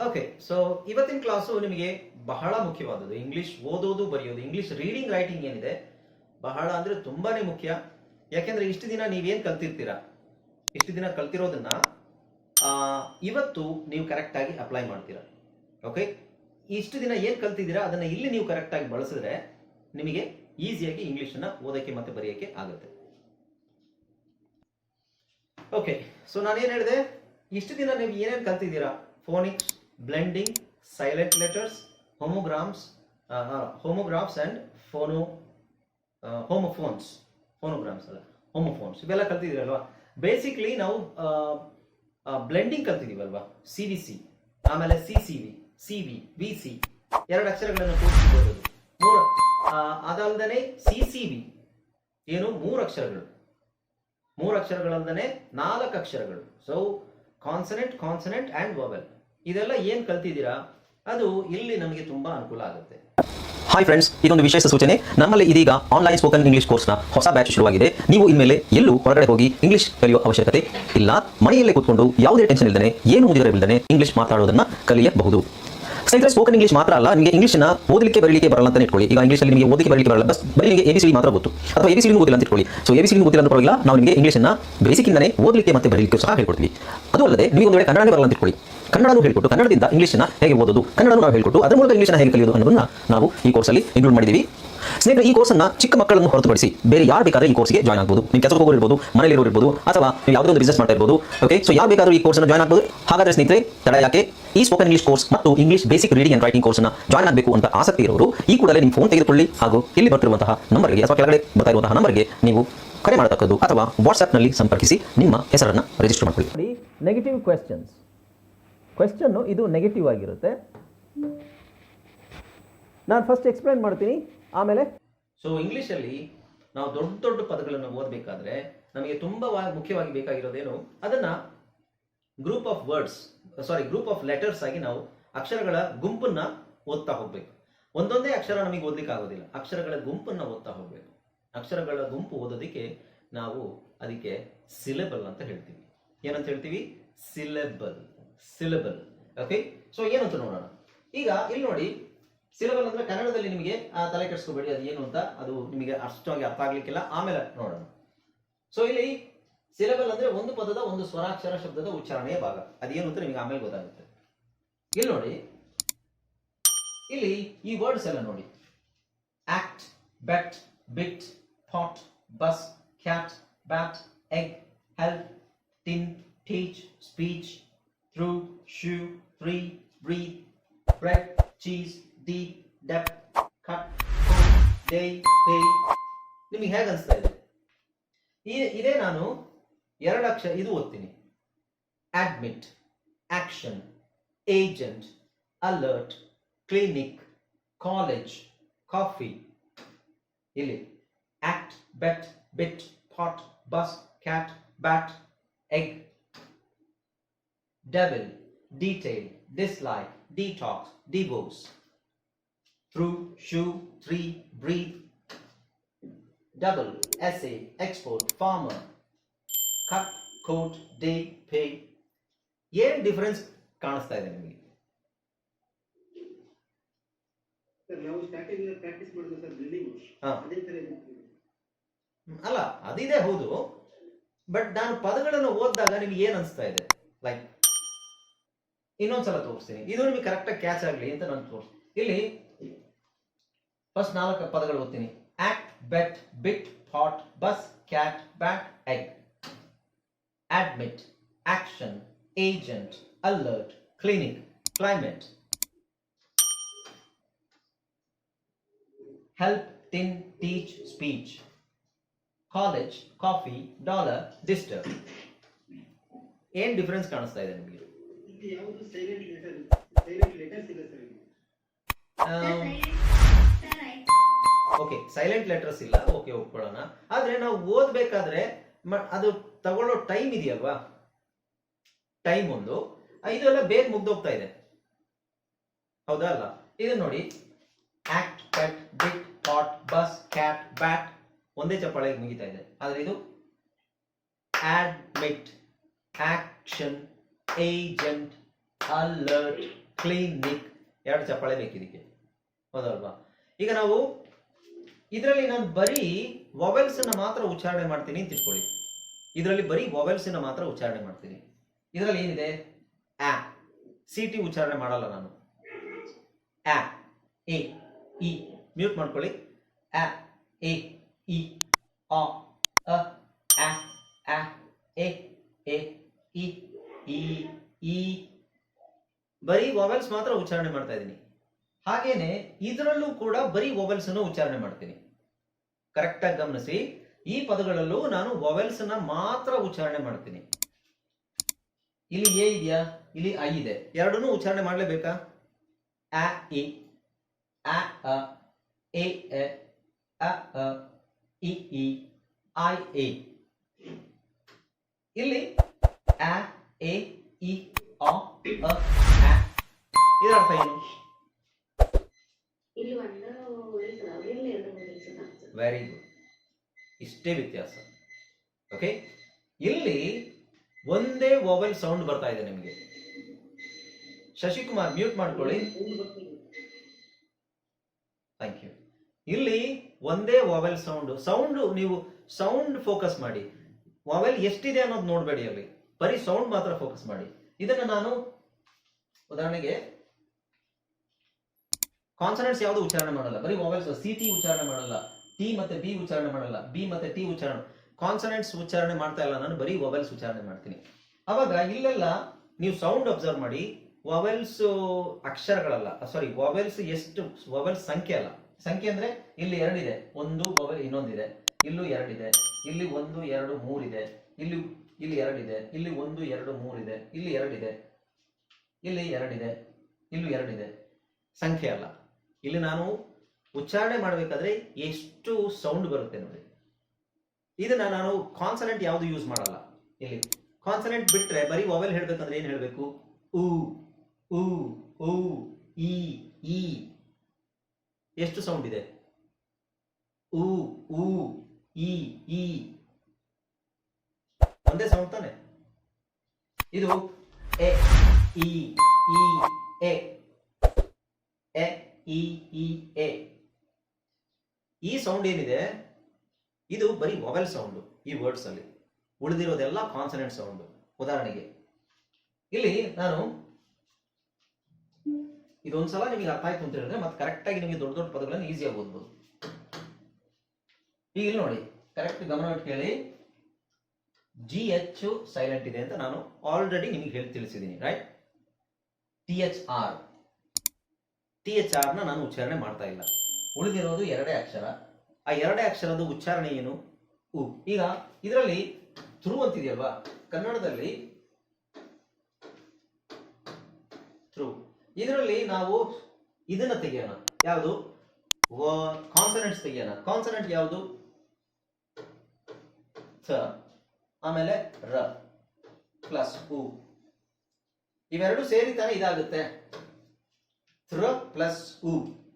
Okay, so ಇವತ್ತಿನ class ನಿಮಗೆ ಬಹಳ ಮುಖ್ಯವಾದದ್ದು. ಇಂಗ್ಲಿಷ್ ಓದೋದು ಬರೆಯೋದು, ಇಂಗ್ಲಿಷ್ ರೀಡಿಂಗ್ ರೈಟಿಂಗ್ ಏನಿದೆ ಬಹಳ ಅಂದ್ರೆ ತುಂಬಾನೇ ಮುಖ್ಯ. ಯಾಕೆಂದ್ರೆ ಇಷ್ಟು ದಿನ ನೀವೇನ್ ಕಲ್ತಿರ್ತೀರಾ, ಇಷ್ಟು ದಿನ ಕಲ್ತಿರೋದನ್ನ ಇವತ್ತು ನೀವು ಕರೆಕ್ಟ್ ಆಗಿ ಅಪ್ಲೈ ಮಾಡ್ತೀರಾ. ಓಕೆ, ಇಷ್ಟು ದಿನ ಏನ್ ಕಲ್ತಿದ್ದೀರಾ ಅದನ್ನ ಇಲ್ಲಿ ನೀವು ಕರೆಕ್ಟ್ ಆಗಿ ಬಳಸಿದ್ರೆ ನಿಮಗೆ ಈಸಿಯಾಗಿ ಇಂಗ್ಲಿಷ್ ಅನ್ನ ಓದಕ್ಕೆ ಮತ್ತೆ ಬರೆಯಕ್ಕೆ ಆಗುತ್ತೆ. ಓಕೆ, ಸೊ ನಾನೇನ್ ಹೇಳಿದೆ, ಇಷ್ಟು ದಿನ ನೀವು ಏನೇನು ಕಲ್ತಿದ್ದೀರಾ, phonics, blending, silent letters, homographs and phonograms ಅಲ್ಲ ಹೋಮೋಫೋನ್ಸ್, ಇವೆಲ್ಲ ಕಲ್ತಿದ್ದೀರಲ್ವಾ. ಬೇಸಿಕ್ಲಿ ನಾವು ಬ್ಲೆಂಡಿಂಗ್ ಕಲ್ತಿದೀವಲ್ವಾ, CVC, ಆಮೇಲೆ CCV, CV, VC, ಎರಡು ಅಕ್ಷರಗಳನ್ನು ಕೂಡಿಸಿಕೊಳ್ಳೋದು. ಅದಲ್ಲದೆ CCV ಏನು ಮೂರು ಅಕ್ಷರಗಳಲ್ಲದೆ 4 ಅಕ್ಷರಗಳು. ಸೊ ಕಾನ್ಸನೆಂಟ್ ಅಂಡ್ ವೊವೆಲ್, ಇದೆಲ್ಲ ಏನ್ ಕಲ್ತಿದ್ದೀರಾ ಅದು ಇಲ್ಲಿ ನಮಗೆ ತುಂಬಾ ಅನುಕೂಲ ಆಗುತ್ತೆ. ಹಾಯ್ ಫ್ರೆಂಡ್ಸ್, ಇದೊಂದು ವಿಶೇಷ ಸೂಚನೆ. ನಮ್ಮಲ್ಲಿ ಇದೀಗ ಆನ್ಲೈನ್ ಸ್ಪೋಕನ್ ಇಂಗ್ಲಿಷ್ ಕೋರ್ಸ್ನ ಹೊಸ ಬ್ಯಾಚ್ ಶುರುವಾಗಿದೆ. ನೀವು ಇನ್ಮೇಲೆ ಎಲ್ಲೂ ಹೊರಗಡೆ ಹೋಗಿ ಇಂಗ್ಲಿಷ್ ಕಲಿಯುವ ಅವಶ್ಯಕತೆ ಇಲ್ಲ. ಮನೆಯಲ್ಲೇ ಕೂತ್ಕೊಂಡು ಯಾವುದೇ ಟೆನ್ಷನ್ ಇಲ್ಲದೆ, ಏನು ಮುಗಿದಿರಬಿಲ್ಲದೆ ಇಂಗ್ಲಿಷ್ ಮಾತಾಡೋದನ್ನ ಕಲಿಯಬಹುದು. ಸ್ನೇಹಿತರೆ, ಸ್ಪೋಕನ್ ಇಂಗ್ಲಿಷ್ ಮಾತ್ರ ಅಲ್ಲ, ನಿಮಗೆ ಇಂಗ್ಲಿಷ್ನ ಓದಲಿಕ್ಕೆ ಬರಲಿಕ್ಕೆ ಬರಲ್ಲ ಅಂತ ಇಟ್ಕೊಳ್ಳಿ. ಈಗ ಇಂಗ್ಲಿಷಲ್ಲಿ ನಿಮಗೆ ಓದಲಿಕ್ಕೆ ಬರಲಿಕ್ಕೆ ಬರಲ್ಲ, ಬರೀ ನಿಮಗೆ ABCD ಮಾತ್ರ ಗೊತ್ತು, ಅಥವಾ ABCD ಓದಿಲ್ಲ ಅಂತ ಇಟ್ಕೊಳ್ಳಿ. ಸೊ ABCD ಓದಿಲ್ಲ ಅಂತ ಪರವಾಗಿಲ್ಲ, ನಾವು ನಿಮಗೆ ಇಂಗ್ಲಿಷ್ನ ಬೇಸಿಕ್ಕಿಂದನೇ ಓದಲಿಕ್ಕೆ ಮತ್ತೆ ಬರಲಿಕ್ಕೆ ಸಹ ಹೇಳ್ಕೊಡ್ತೀವಿ. ಅದು ಅಲ್ಲದೆ ನೀವು ಒಂದು ವೇಳೆ ಕನ್ನಡನೇ ಬರಲ್ಲ ಅಂತ ಇಟ್ಕೊಳ್ಳಿ, ಕನ್ನಡನೂ ಹೇಳ್ಕೊಟ್ಟು ಕನ್ನಡದಿಂದ ಇಂಗ್ಲಿಷ್ನ ಹೇಗೆ ಓದೋದು, ಕನ್ನಡನೂ ನಾವು ಹೇಳ್ಕೊಟ್ಟು ಅದರ ಮೂಲಕ ಇಂಗ್ಲಿಷ್ನ ಹೇಗೆ ಕಲಿಯೋದು ಅನ್ನೋದನ್ನ ನಾವು ಈ ಕೋರ್ಸಲ್ಲಿ ಇನ್ಕ್ಲೂಡ್ ಮಾಡಿದ್ದೀವಿ. ಸ್ನೇಹಿತರೆ, ಈ ಕೋರ್ಸನ್ನು ಚಿಕ್ಕ ಮಕ್ಕಳನ್ನು ಹೊರತುಪಡಿಸಿ ಬೇರೆ ಯಾರು ಬೇಕಾದ್ರೆ ಈ ಕೋರ್ಸ್ಗೆ ಜಾಯ್ನ್ ಆಗ್ಬೋದು. ನೀವು ಕೆಲಸಕ್ಕೆ ಹೋಗಿರ್ಬೋದು, ಮನೆಯಲ್ಲಿ ಇರ್ಬೋದು, ಅಥವಾ ನೀವು ಯಾವುದೋ ಒಂದು ಬಿಸ್ನೆಸ್ ಮಾಡ್ತಾ ಇರ್ಬೋದು. ಓಕೆ, ಸೊ ಯಾರು ಬೇಕಾದರೂ ಈ ಕೋರ್ಸ್ನ ಜಾಯ್ನ್ ಆಗ್ಬೋದು. ಹಾಗಾದ್ರೆ ಸ್ನೇಹಿತರೆ, ತಡ ಯಾಕೆ, ಈ ಸ್ಪೋಕನ್ ಇಂಗ್ಲಿಷ್ ಕೋರ್ಸ್ ಮತ್ತು English basic reading and writing ಕೋರ್ಸ್ನ ಜಾಯ್ನ್ ಆಗಬೇಕು ಅಂತ ಆಸಕ್ತಿ ಇರೋರು ಈ ಕೂಡಲೇ ನಿಮ್ಮ ಫೋನ್ ತೆಗೆದುಕೊಳ್ಳಿ ಹಾಗೂ ಇಲ್ಲಿ ಬರ್ತಿರುವಂತಹ ನಂಬರ್ಗೆ ಅಥವಾ ಕೆಳಗಡೆ ಬರ್ತಾ ಇರುವಂತಹ ನಂಬರ್ಗೆ ನೀವು ಕರೆ ಮಾಡತಕ್ಕದ್ದು ಅಥವಾ ವಾಟ್ಸ್ಆ್ಯಪ್ನಲ್ಲಿ ಸಂಪರ್ಕಿಸಿ ನಿಮ್ಮ ಹೆಸರನ್ನು ರಿಜಿಸ್ಟರ್ ಮಾಡಿಕೊಳ್ಳಿ. ನೆಗೆಟಿವ್ ಕ್ವೆಶ್ಚನ್ನು ಇದು ನೆಗೆಟಿವ್ ಆಗಿರುತ್ತೆ. ನಾನು ಫಸ್ಟ್ ಎಕ್ಸ್ಪ್ಲೈನ್ ಮಾಡ್ತೀನಿ, ಆಮೇಲೆ. ಸೊ ಇಂಗ್ಲಿಷಲ್ಲಿ ನಾವು ದೊಡ್ಡ ಪದಗಳನ್ನು ಓದಬೇಕಾದ್ರೆ ನಮಗೆ ತುಂಬಾ ಮುಖ್ಯವಾಗಿ ಬೇಕಾಗಿರೋದೇನು, ಅದನ್ನ ಗ್ರೂಪ್ ಆಫ್ ಲೆಟರ್ಸ್ ಆಗಿ ನಾವು ಅಕ್ಷರಗಳ ಗುಂಪನ್ನ ಓದ್ತಾ ಹೋಗ್ಬೇಕು. ಒಂದೊಂದೇ ಅಕ್ಷರ ನಮಗೆ ಓದ್ಲಿಕ್ಕೆ ಆಗೋದಿಲ್ಲ, ಅಕ್ಷರಗಳ ಗುಂಪನ್ನ ಓದ್ತಾ ಹೋಗ್ಬೇಕು. ಅಕ್ಷರಗಳ ಗುಂಪು ಓದೋದಕ್ಕೆ ನಾವು ಅದಕ್ಕೆ ಸಿಲೆಬಲ್ ಅಂತ ಹೇಳ್ತೀವಿ. ಏನಂತ ಹೇಳ್ತೀವಿ? ಸಿಲೆಬಲ್. ಓಕೆ, ಸೊ ಏನಂತ ನೋಡೋಣ. ಈಗ ಇಲ್ಲಿ ನೋಡಿ, ಸಿಲೆಬಲ್ ಅಂದ್ರೆ ಕನ್ನಡದಲ್ಲಿ ನಿಮಗೆ ತಲೆ ಕೆಡಿಸ್ಕೋಬೇಡಿ, ಅದು ಏನು ಅಂತ ಅದು ನಿಮಗೆ ಅಷ್ಟೊಂದು ಅರ್ಥ ಆಗ್ಲಿಕ್ಕಿಲ್ಲ, ಆಮೇಲೆ ನೋಡೋಣ. ಸೊ ಇಲ್ಲಿ ಸಿಲೆಬಲ್ ಅಂದ್ರೆ ಒಂದು ಪದದ ಒಂದು ಸ್ವರಾಕ್ಷರ ಶಬ್ದದ ಉಚ್ಚಾರಣೆಯ ಭಾಗ. ಅದೇನು ಅಂತ ನಿಮಗೆ ಆಮೇಲೆ ಗೊತ್ತಾಗುತ್ತೆ. ಇಲ್ಲಿ ನೋಡಿ, ಇಲ್ಲಿ ಈ ವರ್ಡ್ಸ್ ಎಲ್ಲ ನೋಡಿ: act, bet, bit, pot, bus, cat, bat, egg, help, tin, teach, speech, through, shoe, free, breathe, bread, cheese, deep, dep, cut, day, pay. ನಿಮಗೆ ಹೇಗೆ ಅನಿಸ್ತಾ ಇದೆ? ಇದೇ ನಾನು 2 ಅಕ್ಷರ ಇದು ಓದ್ತೀನಿ: admit, action, agent, alert, clinic, college, coffee. ಇಲ್ಲಿ act, bet, bit, pot, bus, cat, bat, egg, devil, detail, dislike, detox, divorce, through, shoe, three, breathe, double, essay, export, farmer, cut, coat, day, pay. ಏನ್ difference ಕಾಣಿಸ್ತಾ ಇದೆ ನಿಮಗೆ? ಅಲ್ಲ, ಅದಿದೆ ಹೌದು, but ನಾನು ಪದಗಳನ್ನು ಓದಿದಾಗ ನಿಮ್ಗೆ ಏನ್ ಅನಿಸ್ತಾ ಇದೆ? ಲೈಕ್ ಇನ್ನೊಂದ್ಸಲ ತೋರಿಸ್ತೀನಿ, ಇದು ನಿಮಗೆ ಕರೆಕ್ಟ್ ಆಗಿ ಕ್ಯಾಚ್ ಆಗಲಿ ಅಂತ ನಾನು ತೋರಿಸ್ತೀನಿ. ಇಲ್ಲಿ ಫಸ್ಟ್ 4 ಪದಗಳು ಓದ್ತೀನಿ: act, bet, bit, pot, bus, cat, bat, egg. Admit, action, agent, alert, clinic, climate, help, tin, teach, speech, college, coffee, dollar, disturb. ಏನ್ ಡಿಫರೆನ್ಸ್ ಕಾಣಿಸ್ತಾ ಇದೆ ನಿಮಗೆ? ಓಕೆ, ಸೈಲೆಂಟ್ ಲೆಟರ್ಸ್ ಇಲ್ಲ, ಓಕೆ ಒಪ್ಕೊಳ್ಳೋಣ. ಆದ್ರೆ ನಾವು ಓದ್ಬೇಕಾದ್ರೆ ಅದು ತಗೊಳ್ಳೋ ಟೈಮ್ ಇದೆಯಲ್ವಾ, ಟೈಮ್ ಒಂದು ಇದೆಲ್ಲ ಬೇಗ ಮುಗ್ದೋಗ್ತಾ ಇದೆ, ಹೌದಾ ಅಲ್ಲ? ಇದು ನೋಡಿ, act, bet, bit, pot, bus, cat, bat ಒಂದೇ ಚಪ್ಪಾಳೆಗೆ ಮುಗಿತಾ ಇದೆ. ಆದ್ರೆ ಇದು admit, action, agent, alert, clinic, 2 ಚಪ್ಪಾಳೆ ಬೇಕಿದಕ್ಕೆ, ಹೌದಲ್ವಾ? ಈಗ ನಾವು ಇದರಲ್ಲಿ ನಾನು ಬರೀ ವಾವೆಲ್ಸ್ ಅನ್ನ ಮಾತ್ರ ಉಚ್ಚಾರಣೆ ಮಾಡ್ತೀನಿ ಅಂತ ಇಟ್ಕೊಳ್ಳಿ. ಇದರಲ್ಲಿ ಬರೀ ವಾವೆಲ್ಸ್ ಅನ್ನ ಮಾತ್ರ ಉಚ್ಚಾರಣೆ ಮಾಡ್ತೀನಿ. ಇದರಲ್ಲಿ ಏನಿದೆ? ಆ, ಸಿ ಟಿ ಉಚ್ಚಾರಣೆ ಮಾಡಲ್ಲ ನಾನು. ಆ, ಎ, ಇ ಮ್ಯೂಟ್ ಮಾಡ್ಕೊಳ್ಳಿ. ಆ, ಎ, ಇ, ಆ, ಆ, ಎ, ಇ, ಈ ಬರೀ ವಾವೆಲ್ಸ್ ಮಾತ್ರ ಉಚ್ಚಾರಣೆ ಮಾಡ್ತಾ ಇದ್ದೀನಿ. ಹಾಗೇನೆ ಇದರಲ್ಲೂ ಕೂಡ ಬರೀ ವಾವೆಲ್ಸ್ ಅನ್ನು ಉಚ್ಚಾರಣೆ ಮಾಡ್ತೀನಿ. ಕರೆಕ್ಟ್ ಆಗಿ ಗಮನಿಸಿ, ಈ ಪದಗಳಲ್ಲೂ ನಾನು ವಾವೆಲ್ಸ್ ಅನ್ನ ಮಾತ್ರ ಉಚ್ಚಾರಣೆ ಮಾಡ್ತೀನಿ. ಇಲ್ಲಿ ಎ ಇದೆಯಾ, ಇಲ್ಲಿ ಐ ಇದೆ, ಎರಡನ್ನೂ ಉಚ್ಚಾರಣೆ ಮಾಡಲೇಬೇಕಾ? ಆ, ಇ, ಆ, ಎ, ಇ, ಐ, ಎ. ಇಲ್ಲಿ ಆ, ಎ, ಇ, ಆ, ಇದರ ಅರ್ಥ ಏನು? ವೆರಿ ಗುಡ್, ಇಷ್ಟೇ ವ್ಯತ್ಯಾಸ. ಓಕೆ, ಇಲ್ಲಿ ಒಂದೇ ವಾವೆಲ್ ಸೌಂಡ್ ಬರ್ತಾ ಇದೆ ನಿಮಗೆ. ಶಶಿಕುಮಾರ್ ಮ್ಯೂಟ್ ಮಾಡ್ಕೊಳ್ಳಿ. Thank you. ಇಲ್ಲಿ ಒಂದೇ ವಾವೆಲ್ ಸೌಂಡ್ ನೀವು ಸೌಂಡ್ ಫೋಕಸ್ ಮಾಡಿ. ವಾವೆಲ್ ಎಷ್ಟಿದೆ ಅನ್ನೋದು ನೋಡಬೇಡಿ, ಅಲ್ಲಿ ಬರೀ ಸೌಂಡ್ ಮಾತ್ರ ಫೋಕಸ್ ಮಾಡಿ. ಇದನ್ನ ನಾನು ಉದಾಹರಣೆಗೆ ಕಾನ್ಸನೆಂಟ್ಸ್ ಯಾವುದು ಉಚ್ಚಾರಣೆ ಮಾಡಲ್ಲ, ಬರೀ ವಾವೆಲ್ಸ್. ಸಿ ಟಿ ಉಚ್ಚಾರಣೆ ಮಾಡಲ್ಲ, ಟಿ ಮತ್ತೆ ಬಿ ಉಚ್ಚಾರಣೆ ಮಾಡಲ್ಲ, ಬಿ ಮತ್ತೆ ಟಿ ಉಚ್ಚಾರಣೆ, ಕಾನ್ಸನೆಂಟ್ಸ್ ಉಚ್ಚಾರಣೆ ಮಾಡ್ತಾ ಇಲ್ಲ ನಾನು, ಬರೀ ವಾವೆಲ್ಸ್ ಉಚ್ಚಾರಣೆ ಮಾಡ್ತೀನಿ. ಅವಾಗ ಇಲ್ಲೆಲ್ಲ ನೀವು ಸೌಂಡ್ ಅಬ್ಸರ್ವ್ ಮಾಡಿ. ವಾವೆಲ್ಸ್ ಅಕ್ಷರಗಳಲ್ಲ, ಸಾರಿ, ವಾವೆಲ್ಸ್ ಎಷ್ಟು ವಾವೆಲ್ಸ್ ಸಂಖ್ಯೆ ಅಲ್ಲ. ಸಂಖ್ಯೆ ಅಂದ್ರೆ ಇಲ್ಲಿ 2 ಇದೆ, ಒಂದು ವಾವೆಲ್ ಇನ್ನೊಂದಿದೆ, ಇಲ್ಲೂ 2 ಇದೆ, ಇಲ್ಲಿ 1 2 3 ಇದೆ, ಇಲ್ಲಿ 2 ಇದೆ, ಇಲ್ಲಿ 1 2 3 ಇದೆ, ಇಲ್ಲಿ 2 ಇದೆ, ಇಲ್ಲಿ 2 ಇದೆ, ಇಲ್ಲೂ 2 ಇದೆ. ಸಂಖ್ಯೆ ಅಲ್ಲ. ಇಲ್ಲಿ ನಾನು ಉಚ್ಚಾರಣೆ ಮಾಡಬೇಕಾದ್ರೆ ಎಷ್ಟು ಸೌಂಡ್ ಬರುತ್ತೆ ನೋಡಿ. ಇದನ್ನ ನಾನು ಕಾನ್ಸನೆಂಟ್ ಯಾವುದು ಯೂಸ್ ಮಾಡಲ್ಲ. ಇಲ್ಲಿ ಕಾನ್ಸನೆಂಟ್ ಬಿಟ್ರೆ ಬರೀ ವಾವೆಲ್ ಹೇಳ್ಬೇಕಂದ್ರೆ ಏನ್ ಹೇಳ್ಬೇಕು? ಉ, ಉ, ಉ, ಈ. ಎಷ್ಟು ಸೌಂಡ್ ಇದೆ? ಉ, ಉ, ಈ. ಒಂದೇ ಸೌಂಡ್ ತಾನೆ ಇದು. A, E, A, A. ಈ ಸೌಂಡ್ ಏನಿದೆ ಇದು ಬರೀ ವಾವೆಲ್ ಸೌಂಡ್. ಈ ವರ್ಡ್ಸ್ ಅಲ್ಲಿ ಉಳಿದಿರೋದೆಲ್ಲ ಕಾನ್ಸನೆಂಟ್ ಸೌಂಡ್. ಉದಾಹರಣೆಗೆ ಇಲ್ಲಿ ನಾನು ಇದೊಂದ್ಸಲ ನಿಮಗೆ ಅರ್ಥ ಆಯ್ತು ಅಂತ ಹೇಳಿದ್ರೆ ಮತ್ತೆ ಕರೆಕ್ಟ್ ಆಗಿ ನಿಮಗೆ ದೊಡ್ಡ ದೊಡ್ಡ ಪದಗಳನ್ನು ಈಸಿಯಾಗಿ ಓದ್ಬೋದು. ಈಗ ಇಲ್ಲಿ ನೋಡಿ, ಕರೆಕ್ಟ್ ಗಮನ ಇಟ್ಟು ಕೇಳಿ. ಜಿ ಎಚ್ ಸೈಲೆಂಟ್ ಇದೆ ಅಂತ ನಾನು ಆಲ್ರೆಡಿ ನಿಮಗೆ ತಿಳಿಸಿದ್ದೀನಿ, ರೈಟ್? ಟಿ ಎಚ್ ಆರ್ ನ ನಾನು ಉಚ್ಚಾರಣೆ ಮಾಡ್ತಾ ಇಲ್ಲ. ಉಳಿದಿರೋದು 2 ಅಕ್ಷರ. ಆ 2 ಅಕ್ಷರದ ಉಚ್ಚಾರಣೆ ಏನು? ಉ. ಈಗ ಇದರಲ್ಲಿ ಥ್ರೂ ಅಂತಿದೆಯಲ್ವಾ, ಕನ್ನಡದಲ್ಲಿ ಥ್ರೂ. ಇದರಲ್ಲಿ ನಾವು ಇದನ್ನ ತೆಗೆಯೋಣ. ಯಾವುದು? ಕಾನ್ಸನೆಂಟ್ಸ್ ತೆಗೆಯೋಣ. ಕಾನ್ಸನೆಂಟ್ ಯಾವುದು? ಥ, ಆಮೇಲೆ ರ ಪ್ಲಸ್ ಉ. ಇವೆರಡು ಸೇರಿ ತಾನೇ ಇದಾಗುತ್ತೆ. ಥ್ರ ಪ್ಲಸ್ ಉ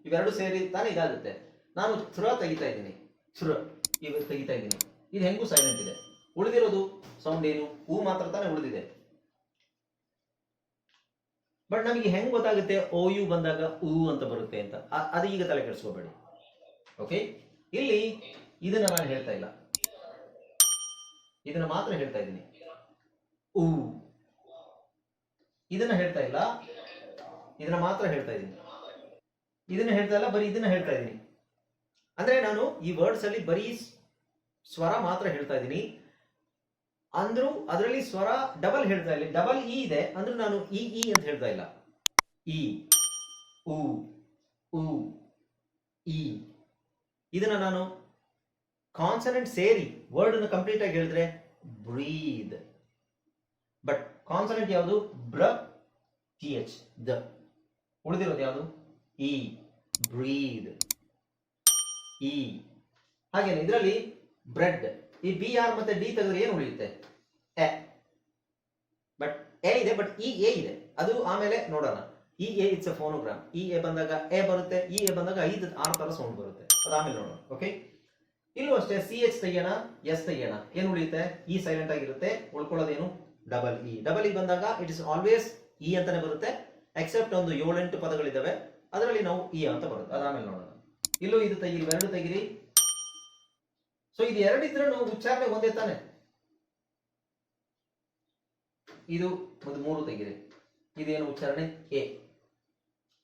ಇವೆರಡು ಸೇರಿ ತಾನೇ ಇದಾಗುತ್ತೆ. ನಾನು ಥ್ರ ತೆಗಿತಾ ಇದ್ದೀನಿ, ಇವು ತೆಗಿತಾ ಇದ್ದೀನಿ. ಇದು ಹೆಂಗೂ ಸೈಲೆಂಟ್ ಇದೆ. ಉಳಿದಿರೋದು ಸೌಂಡ್ ಏನು? ಉ ಮಾತ್ರ ತಾನೇ ಉಳಿದಿದೆ. ಬಟ್ ನಮಗೆ ಹೆಂಗ್ ಗೊತ್ತಾಗುತ್ತೆ ಓ ಯು ಬಂದಾಗ ಉ ಅಂತ ಬರುತ್ತೆ ಅಂತ? ಅದು ಈಗ ತಲೆ ಕೆಡಿಸ್ಕೋಬೇಡಿ. ಓಕೆ, ಇಲ್ಲಿ ಇದನ್ನ ನಾನು ಹೇಳ್ತಾ ಇಲ್ಲ, ಇದನ್ನ ಮಾತ್ರ ಹೇಳ್ತಾ ಇದ್ದೀನಿ. ಉ ಇದನ್ನ ಹೇಳ್ತಾ ಇಲ್ಲ, ಇದನ್ನ ಮಾತ್ರ ಹೇಳ್ತಾ ಇದ್ದೀನಿ. ಇದನ್ನ ಹೇಳ್ತಾ ಇಲ್ಲ, ಬರೀ ಇದನ್ನ ಹೇಳ್ತಾ ಇದ್ದೀನಿ. ಅಂದ್ರೆ ನಾನು ಈ ವರ್ಡ್ಸ್ ಅಲ್ಲಿ ಬರೀ ಸ್ವರ ಮಾತ್ರ ಹೇಳ್ತಾ ಇದ್ದೀನಿ. ಅಂದ್ರೂ ಅದರಲ್ಲಿ ಸ್ವರ ಡಬಲ್ ಹೇಳ್ತಾ ಇಲ್ಲ. ಡಬಲ್ ಇ ಇದೆ ಅಂದ್ರೆ ನಾನು ಇ ಅಂತ ಹೇಳ್ತಾ ಇಲ್ಲ. ಇ, ಉ, ಉ, ಇ. ಇದನ್ನ ನಾನು ಕಾನ್ಸನೆಂಟ್ ಸೇರಿ ವರ್ಡ್ ಅನ್ನು ಕಂಪ್ಲೀಟ್ ಆಗಿ ಹೇಳಿದ್ರೆ ಬ್ರೀದ್. ಬಟ್ ಕಾನ್ಸನೆಂಟ್ ಯಾವುದು? ಬ್ರ, ಟಿ ಎಚ್, ದ. ಉಳಿದಿರೋದು ಯಾವುದು? E, breathe, E. ಹಾಗೇನೆ ಇದರಲ್ಲಿ ಬ್ರೆಡ್, ಈ ಬಿ ಆರ್ ಮತ್ತೆ ಡಿ ತೆಗೆದ್ರೆ ಏನು ಉಳಿಯುತ್ತೆ? ಎ. ಬಟ್ ಎ ಇದೆ, ಬಟ್ ಇ ಎ ಇದೆ. ಅದು ಆಮೇಲೆ ನೋಡೋಣ. E A it's a phonogram. E A ಬಂದಾಗ ಎ ಬರುತ್ತೆ, ಇ ಎ ಬಂದಾಗ 5-6 ತರ ಸೌಂಡ್ ಬರುತ್ತೆ. ಅದು ಆಮೇಲೆ ನೋಡೋಣ. ಓಕೆ, ಇಲ್ಲೂ ಅಷ್ಟೇ. ಸಿ ಎಚ್ ತೆಗಿಯೋಣ, ಎಸ್ ತೆಗಿಯೋಣ, ಏನು ಉಳಿಯುತ್ತೆ? ಇ ಸೈಲೆಂಟ್ ಆಗಿರುತ್ತೆ. ಉಳ್ಕೊಳ್ಳೋದೇನು? Double E. ಡಬಲ್ ಇ ಬಂದಾಗ ಇಟ್ ಇಸ್ ಆಲ್ವೇಸ್ ಇ ಅಂತಾನೆ ಬರುತ್ತೆ. ಎಕ್ಸೆಪ್ಟ್ ಒಂದು 7-8 ಪದಗಳಿದಾವೆ, ಅದರಲ್ಲಿ ನಾವು ಈ ಅಂತ ಬರುತ್ತೆ, ಅದಾದ್ಮೇಲೆ ನೋಡೋಣ. ಇಲ್ಲೂ ಇದು ತೆಗಿರಿ, ಇವೆರಡು ತೆಗಿರಿ. ಸೊ ಇದು ಎರಡಿದ್ರೂ ಉಚ್ಚಾರಣೆ ಒಂದೇ ತಾನೆ. ಇದು ಒಂದು 3 ತೆಗಿರಿ, ಇದೇನು ಉಚ್ಚಾರಣೆ ಎ.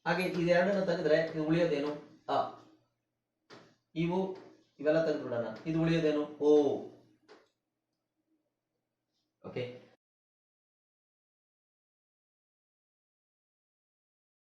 ಹಾಗೆ ಇದೆರಡನ್ನು ತೆಗೆದ್ರೆ ಇದು ಉಳಿಯೋದೇನು ಅ. ಇವೆಲ್ಲ ತೆಗೆದ್ಬಿಡೋಣ, ಇದು ಉಳಿಯೋದೇನು ಓ.